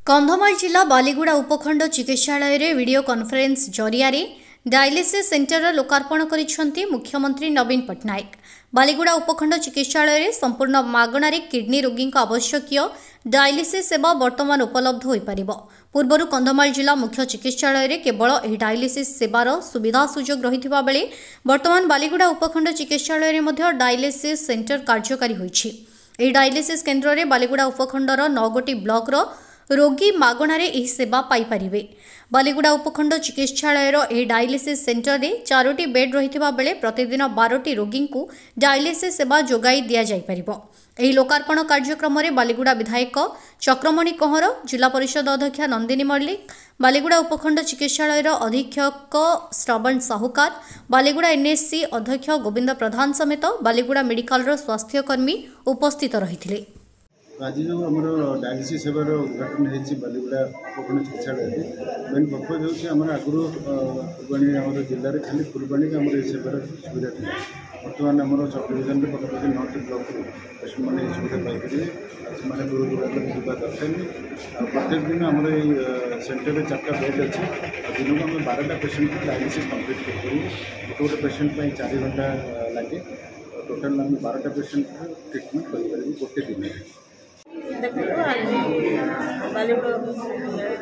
कंधमाल जिला बालीगुड़ा उपखंड चिकित्सालय वीडियो कॉन्फ्रेंस जरिया डायलिसिस सेंटर लोकार्पण करिसेंती मुख्यमंत्री नवीन पट्टनायक। बालीगुड़ा उपखंड चिकित्सालय संपूर्ण मागणारे किडनी रोगी आवश्यक डायलिसिस सेवा वर्तमान उपलब्ध हो पारिबो। पूर्वरु कंधमाल जिला मुख्य चिकित्सालय केवल एही डायलिसिस सेवार सुविधा सुजोग रहिथिबा बेले वर्तमान बालीगुड़ा उपखंड चिकित्सालय मध्ये डायलिसिस सेंटर कार्यकारी होईछि। एही डायलिसिस केन्द्र रे बालीगुड़ा उपखंडर 9 गोटी ब्लॉक रोगी मागणारे एही सेवा पाई परिबे। बालीगुड़ा उपखंड चिकित्सालयर एही डायलिसिस सेंटर रे 4टी बेड रहिथिबा बेले प्रतिदिन 12टी रोगी को डायलिसिस सेवा जोगाई दिया जाई परिबो। एही लोकार्पण कार्यक्रम रे बालीगुड़ा विधायक चक्रमणि कहर, जिला परिषद अध्यक्ष नंदिनी मल्लिक, बालीगुड़ा उपखंड चिकित्सालयर अधीक्षक श्रवण साहुकार, बालीगुड़ा एनएससी अध्यक्ष गोविंद प्रधान समेत बालीगुड़ा मेडिकल स्वास्थ्यकर्मी उपस्थित रहिथिले। आज जो आम डायलिसिस सेवार उद्घाटन होती बालीगुड़ा उपखंड चिकित्सालय मेन पर्पज होम आगुरी फुलवाणी आम जिले में खाली फुलवाणी आम सेवार सुविधा थी। बर्तमान आम सब डिविजन में पाखापाखि 9टी ब्लॉक पेसेंट मैंने सुविधा पाइपर से दूर दूर जावा दरकार नहीं। प्रत्येक दिन आम सेंटर में 4टा बेड अच्छे दिन को आम 12टा पेसेंट डायलिसिस कम्प्लीट कर गोटे पेसेंट 4 घंटा लगे। टोटाल आम 12टा पेसेंट ट्रिटमेंट कर गोटे दिन। देखो आज बालीगुड़ा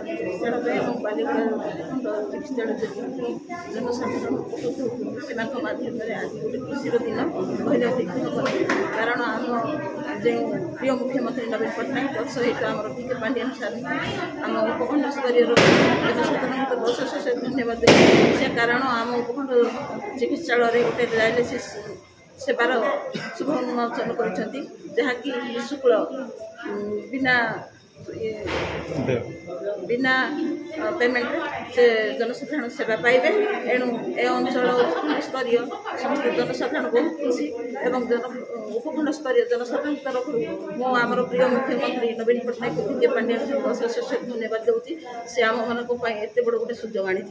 चिकित्सालय और बालीगुड़ा चिकित्सालय जनसाधारण से माध्यम आज गोटे खुशी दिन कहते कारण आम जो प्रिय मुख्यमंत्री नवीन पट्टनायक सहित आम पीके पांडियन सार आम उपखंड स्तर जनसाधारण विशेष धन्यवाद से कारण आम उपखंड चिकित्सालय गोटे डायलिसिस सेवार शुभ उन्मोचन करकि निःशुल्क बिना पेमेंट से जनसाधारण सेवा पाइबे। एणु ए अंचल उपखंड स्तरीय समस्त जनसाधारण बहुत खुशी एवं उपखंड स्तरीय जनसाधारण तरफ मो आमर प्रिय मुख्यमंत्री नवीन पट्टनायक पीके पांडियन अशेष धन्यवाद दूसरी से आम मान एत बड़ गोटे सुजोग आनी।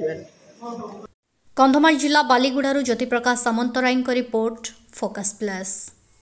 कंधमाल जिला बालीगुड़ारू Jyoti Prakash Samantaray report, focus plus.